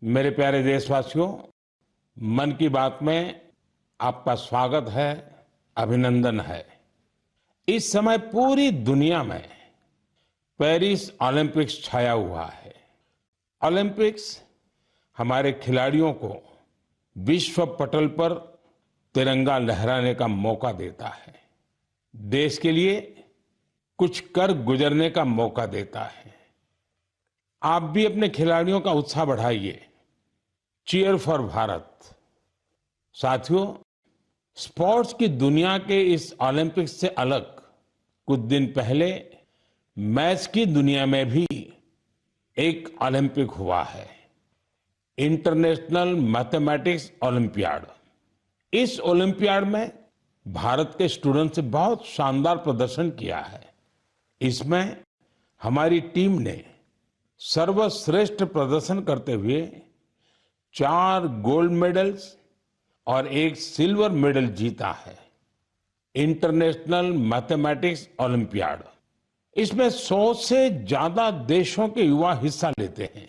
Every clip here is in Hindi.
मेरे प्यारे देशवासियों, मन की बात में आपका स्वागत है, अभिनंदन है। इस समय पूरी दुनिया में पेरिस ओलंपिक्स छाया हुआ है। ओलंपिक्स हमारे खिलाड़ियों को विश्व पटल पर तिरंगा लहराने का मौका देता है, देश के लिए कुछ कर गुजरने का मौका देता है। आप भी अपने खिलाड़ियों का उत्साह बढ़ाइए। Cheer for Bharat. साथियों, स्पोर्ट्स की दुनिया के इस ओलंपिक्स से अलग कुछ दिन पहले मैथ्स की दुनिया में भी एक ओलंपिक हुआ है, इंटरनेशनल मैथमेटिक्स ओलंपियाड। इस ओलंपियाड में भारत के स्टूडेंट्स ने बहुत शानदार प्रदर्शन किया है। इसमें हमारी टीम ने सर्वश्रेष्ठ प्रदर्शन करते हुए 4 गोल्ड मेडल्स और 1 सिल्वर मेडल जीता है। इंटरनेशनल मैथमेटिक्स ओलंपियाड, इसमें 100 से ज्यादा देशों के युवा हिस्सा लेते हैं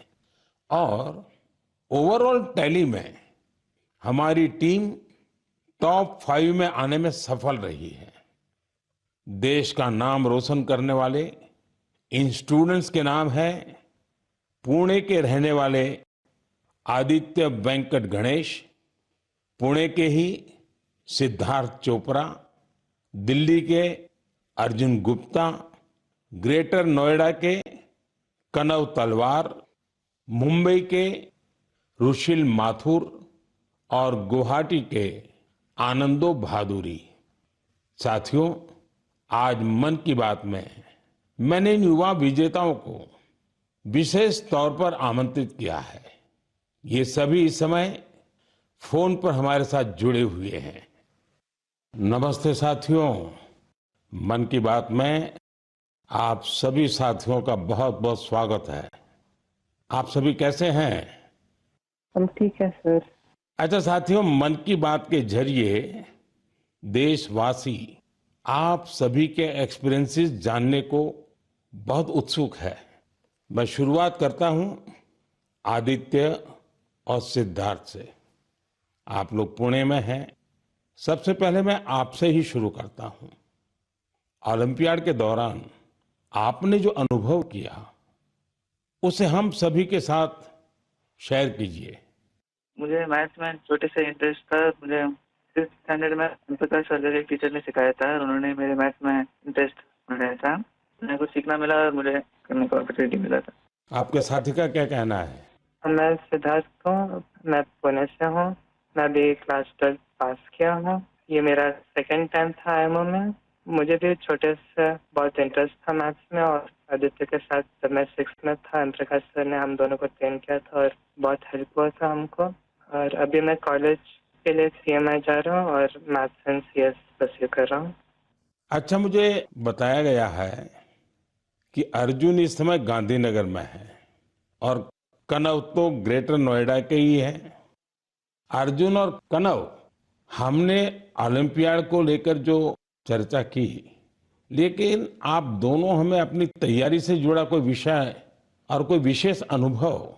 और ओवरऑल टैली में हमारी टीम टॉप 5 में आने में सफल रही है। देश का नाम रोशन करने वाले इन स्टूडेंट्स के नाम है पुणे के रहने वाले आदित्य वेंकट गणेश, पुणे के ही सिद्धार्थ चोपड़ा, दिल्ली के अर्जुन गुप्ता, ग्रेटर नोएडा के कनव तलवार, मुंबई के रुशिल माथुर और गुवाहाटी के आनंदो भादुरी। साथियों, आज मन की बात में मैंने इन युवा विजेताओं को विशेष तौर पर आमंत्रित किया है। ये सभी इस समय फोन पर हमारे साथ जुड़े हुए हैं। नमस्ते साथियों, मन की बात में आप सभी साथियों का बहुत बहुत स्वागत है। आप सभी कैसे हैं? हम ठीक है सर। अच्छा साथियों, मन की बात के जरिए देशवासी आप सभी के एक्सपीरियंसेस जानने को बहुत उत्सुक है। मैं शुरुआत करता हूं आदित्य और सिद्धार्थ से। आप लोग पुणे में हैं। सबसे पहले मैं आपसे ही शुरू करता हूं। ओलंपियाड के दौरान आपने जो अनुभव किया उसे हम सभी के साथ शेयर कीजिए। मुझे मैथ्स में छोटे से इंटरेस्ट था। मुझे 6th स्टैंडर्ड में ओम प्रकाश सर एक टीचर ने सिखाया था और उन्होंने मेरे मैथ्स में इंटरेस्ट बढ़ाया था। मुझे कुछ सीखना मिला और मुझे करने का अपॉर्चुनिटी मिला था। आपके साथी का क्या कहना है? मैं सिद्धार्थ हूँ, मैं पुणे से हूँ। मैं भी क्लास 12 पास किया हूँ। ये मेरा सेकंड टाइम था आईएमओ में। मुझे भी छोटे से बहुत इंटरेस्ट था मैथ्स में और आदित्य के साथ जब मैं 6th में था ओम प्रकाश सर ने हम दोनों को ट्रेन किया था और बहुत हेल्प हुआ था हमको। और अभी मैं कॉलेज के लिए CMI जा रहा हूँ और मैथ्स एंड CS परस्यू कर रहा हूँ। अच्छा, मुझे बताया गया है कि अर्जुन इस समय गांधीनगर में है और कनव तो ग्रेटर नोएडा के ही है। अर्जुन और कनव, हमने ओलंपियाड को लेकर जो चर्चा की, लेकिन आप दोनों हमें अपनी तैयारी से जुड़ा कोई विषय और कोई विशेष अनुभव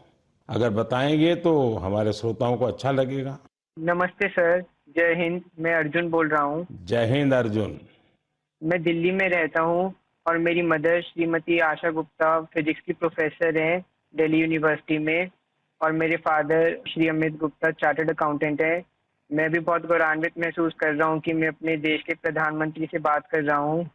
अगर बताएंगे तो हमारे श्रोताओं को अच्छा लगेगा। नमस्ते सर, जय हिंद। मैं अर्जुन बोल रहा हूँ। जय हिंद अर्जुन। मैं दिल्ली में रहता हूँ और मेरी मदर श्रीमती आशा गुप्ता फिजिक्स की प्रोफेसर हैं दिल्ली यूनिवर्सिटी में और मेरे father Shri Amit Gupta chartered accountant है। मैं भी बहुत गौरवान्वित महसूस कर रहा हूँ कि मैं अपने देश के प्रधानमंत्री से बात कर रहा हूँ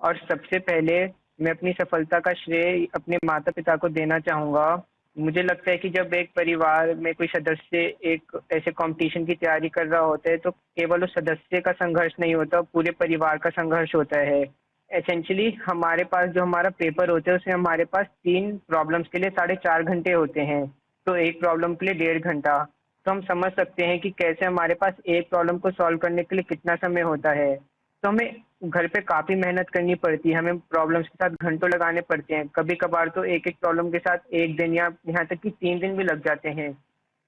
और सबसे पहले मैं अपनी सफलता का श्रेय अपने माता पिता को देना चाहूँगा। मुझे लगता है कि जब एक परिवार में कोई सदस्य एक ऐसे कंपटीशन की तैयारी कर रहा होता है तो केवल उस सदस्य का संघर्ष नहीं होता, पूरे परिवार का संघर्ष होता है। एसेंशियली हमारे पास जो हमारा पेपर होता है उसमें हमारे पास 3 प्रॉब्लम्स के लिए 4.5 घंटे होते हैं, तो एक प्रॉब्लम के लिए 1.5 घंटा। तो हम समझ सकते हैं कि कैसे हमारे पास एक प्रॉब्लम को सॉल्व करने के लिए कितना समय होता है। तो हमें घर पे काफ़ी मेहनत करनी पड़ती है, हमें प्रॉब्लम्स के साथ घंटों लगाने पड़ते हैं। कभी कभार तो एक एक प्रॉब्लम के साथ 1 दिन या यहाँ तक कि 3 दिन भी लग जाते हैं।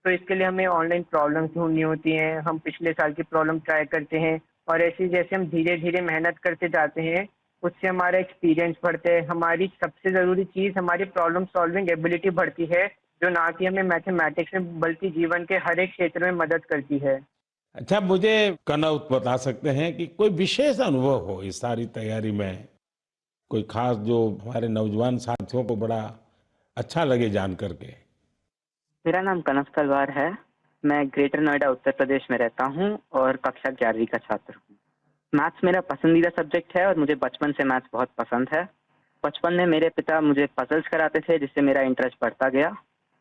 तो इसके लिए हमें ऑनलाइन प्रॉब्लम्स ढूंढनी होती हैं। हम पिछले साल की प्रॉब्लम ट्राई करते हैं और ऐसे जैसे हम धीरे धीरे मेहनत करते जाते हैं उससे हमारा एक्सपीरियंस बढ़ता है। हमारी सबसे ज़रूरी चीज़ हमारी प्रॉब्लम सॉल्विंग एबिलिटी बढ़ती है जो ना कि हमें मैथमेटिक्स में बल्कि जीवन के हर एक क्षेत्र में मदद करती है। अच्छा, मुझे कनौत बता सकते हैं कि कोई विशेष अनुभव हो इस सारी तैयारी में, कोई खास जो हमारे नौजवान साथियों को बड़ा अच्छा लगे जान करके? मेरा नाम कनक तलवार है। मैं ग्रेटर नोएडा उत्तर प्रदेश में रहता हूँ और कक्षा 11वीं का छात्र हूँ। मैथ्स मेरा पसंदीदा सब्जेक्ट है और मुझे बचपन से मैथ्स बहुत पसंद है। बचपन में मेरे पिता मुझे पजल्स कराते थे जिससे मेरा इंटरेस्ट बढ़ता गया।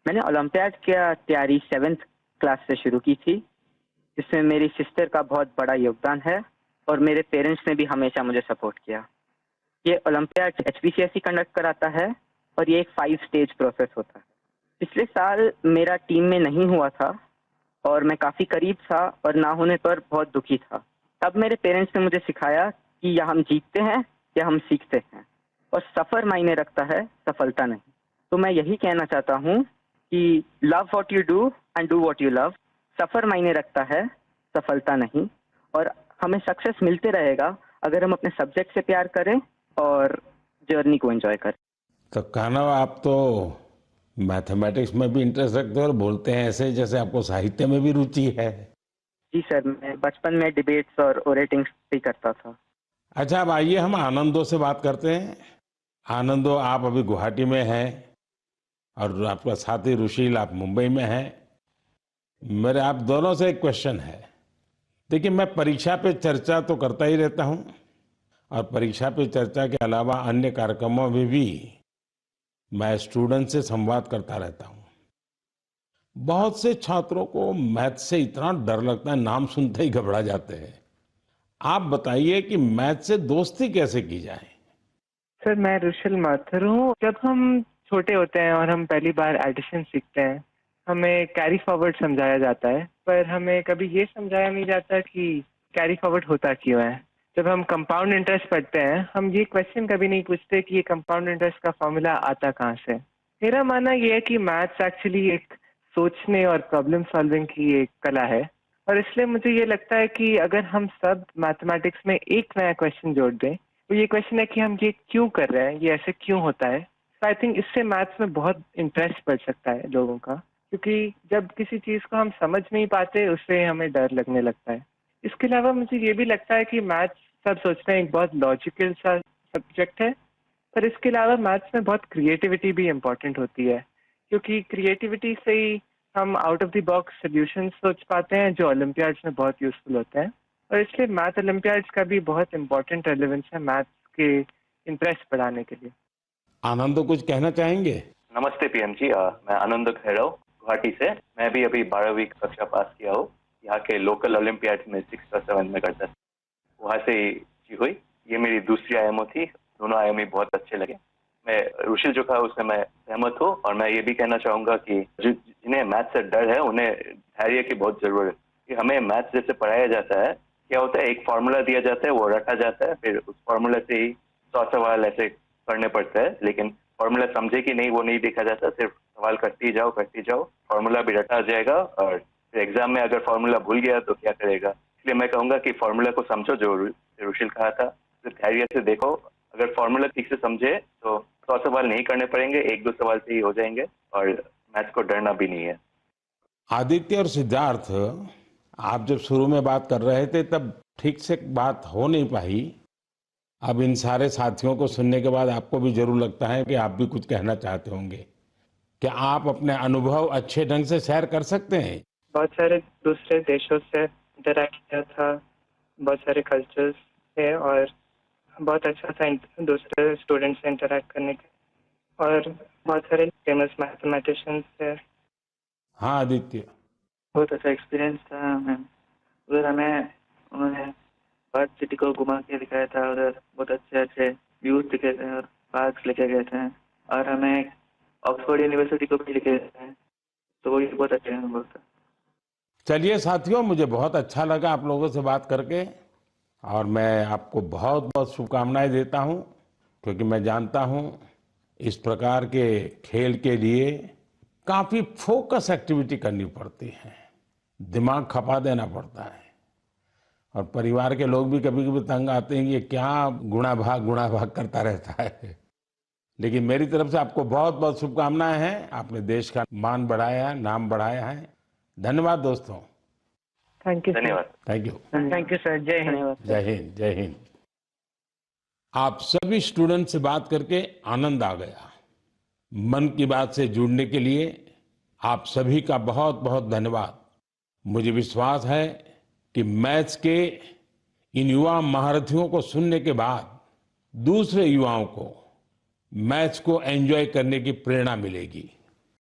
मैंने ओलंपियाड की तैयारी 7th क्लास से शुरू की थी, जिसमें मेरी सिस्टर का बहुत बड़ा योगदान है और मेरे पेरेंट्स ने भी हमेशा मुझे सपोर्ट किया। ये ओलंपियाड HPCSE कंडक्ट कराता है और ये एक 5 स्टेज प्रोसेस होता है। पिछले साल मेरा टीम में नहीं हुआ था और मैं काफ़ी करीब था और ना होने पर बहुत दुखी था। तब मेरे पेरेंट्स ने मुझे सिखाया कि या हम जीतते हैं या हम सीखते हैं, और सफ़र मायने रखता है, सफलता नहीं। तो मैं यही कहना चाहता हूँ कि love what you do and do what you love. सफ़र मायने रखता है, सफलता नहीं। और हमें सक्सेस मिलते रहेगा अगर हम अपने सब्जेक्ट से प्यार करें और जर्नी को एंजॉय करें। तो कहना आप तो मैथमेटिक्स में भी इंटरेस्ट रखते हो और बोलते हैं ऐसे जैसे आपको साहित्य में भी रुचि है। जी सर, मैं बचपन में डिबेट्स और ओरेटिंग्स भी करता था। अच्छा, अब आइए हम आनंदो से बात करते हैं। आनंदो, आप अभी गुवाहाटी में हैं और आपका साथी रुशील आप मुंबई में हैं। मेरे आप दोनों से एक क्वेश्चन है। देखिए, मैं परीक्षा पे चर्चा तो करता ही रहता हूं और परीक्षा पे चर्चा के अलावा अन्य कार्यक्रमों में भी मैं स्टूडेंट से संवाद करता रहता हूं। बहुत से छात्रों को मैथ से इतना डर लगता है, नाम सुनते ही घबरा जाते हैं। आप बताइए कि मैथ से दोस्ती कैसे की जाए? सर, मैं रुशल माथुर हूँ। जब हम छोटे होते हैं और हम पहली बार एडिशन सीखते हैं, हमें कैरी फॉरवर्ड समझाया जाता है, पर हमें कभी ये समझाया नहीं जाता कि कैरी फॉरवर्ड होता क्यों है। जब हम कंपाउंड इंटरेस्ट पढ़ते हैं, हम ये क्वेश्चन कभी नहीं पूछते कि ये कंपाउंड इंटरेस्ट का फॉर्मूला आता कहाँ से। मेरा मानना ये है कि मैथ्स एक्चुअली एक सोचने और प्रॉब्लम सॉल्विंग की एक कला है, और इसलिए मुझे ये लगता है कि अगर हम सब मैथमेटिक्स में एक नया क्वेश्चन जोड़ दें, तो ये क्वेश्चन है कि हम ये क्यों कर रहे हैं, ये ऐसे क्यों होता है। तो आई थिंक इससे मैथ्स में बहुत इंटरेस्ट बढ़ सकता है लोगों का, क्योंकि जब किसी चीज़ को हम समझ नहीं पाते उससे हमें डर लगने लगता है। इसके अलावा मुझे ये भी लगता है कि मैथ्स, सब सोचते हैं, एक बहुत लॉजिकल सा सब्जेक्ट है, पर इसके अलावा मैथ्स में बहुत क्रिएटिविटी भी इम्पोर्टेंट होती है, क्योंकि क्रिएटिविटी से ही हम out of the box solution सोच पाते हैं जो ओलंपियाड्स में बहुत यूजफुल होते हैं। और इसलिए मैथ ओलंपियाड्स का भी बहुत इंपॉर्टेंट रेलेवेंस है मैथ्स के इंटरेस्ट बढ़ाने के लिए। आनंदो, कुछ कहना चाहेंगे? नमस्ते पीएम जी, मैं आनंद खैरव गुवाहाटी से। मैं भी अभी 12वीं कक्षा पास किया हूँ। यहाँ के लोकल ओलंपियाड में 6th और 7th में करता था, वहाँ से ही हुई। ये मेरी दूसरी आईएमओ थी, दोनों आईएमओ बहुत अच्छे लगे। मैं रुशिल जो कहा उससे मैं सहमत हूँ, और मैं ये भी कहना चाहूँगा कि जिन्हें मैथ से डर है उन्हें धैर्य की बहुत जरूरत है। कि हमें मैथ जैसे पढ़ाया जाता है, क्या होता है, एक फार्मूला दिया जाता है, वो रटा जाता है, फिर उस फार्मूला से ही 100 सवाल ऐसे करने पड़ते हैं, लेकिन फार्मूला समझे कि नहीं वो नहीं देखा जाता। सिर्फ सवाल करती जाओ, फार्मूला भी रटा जाएगा, और फिर एग्जाम में अगर फार्मूला भूल गया तो क्या करेगा। इसलिए मैं कहूँगा कि फार्मूला को समझो, जो रुशिल कहा था, तो धैर्य से देखो। अगर फार्मूला ठीक से समझे तो 100 सवाल नहीं करने पड़ेंगे, 1-2 सवाल से ही हो जाएंगे, और मैथ्स को डरना भी नहीं है। आदित्य और सिद्धार्थ, आप जब शुरू में बात कर रहे थे तब ठीक से बात हो नहीं पाई। अब इन सारे साथियों को सुनने के बाद आपको भी जरूर लगता है कि आप भी कुछ कहना चाहते होंगे। क्या आप अपने अनुभव अच्छे ढंग से शेयर कर सकते हैं? बहुत सारे दूसरे देशों से इंटरेक्ट किया था, बहुत सारे कल्चर्स थे, और बहुत अच्छा था दूसरे स्टूडेंट्स से इंटरेक्ट करने का, और बहुत सारे फेमस मैथमेटिशियंस थे। हाँ आदित्य। बहुत अच्छा एक्सपीरियंस था मैम। उधर हमें उन्होंने बर्थ सिटी को घुमा के दिखाया था, उधर बहुत अच्छे अच्छे व्यूज दिखे थे और पार्क्स लेके गए थे, और हमें ऑक्सफोर्ड यूनिवर्सिटी को भी लेके गए थे, तो वो बहुत अच्छा अनुभव था। चलिए साथियों, मुझे बहुत अच्छा लगा आप लोगों से बात करके, और मैं आपको बहुत बहुत शुभकामनाएं देता हूं, क्योंकि मैं जानता हूं इस प्रकार के खेल के लिए काफी फोकस एक्टिविटी करनी पड़ती है, दिमाग खपा देना पड़ता है, और परिवार के लोग भी कभी कभी तंग आते हैं कि ये क्या गुणा भाग करता रहता है। लेकिन मेरी तरफ से आपको बहुत बहुत शुभकामनाएं हैं। आपने देश का मान बढ़ाया है, नाम बढ़ाया है। धन्यवाद दोस्तों। Thank you. धन्यवाद। Thank you. Thank you sir. जय हिंद। धन्यवाद सर। जय हिंद, जय हिंद। आप सभी स्टूडेंट से बात करके आनंद आ गया। मन की बात से जुड़ने के लिए आप सभी का बहुत बहुत धन्यवाद। मुझे विश्वास है कि मैथ्स के इन युवा महारथियों को सुनने के बाद दूसरे युवाओं को मैथ्स को एंजॉय करने की प्रेरणा मिलेगी।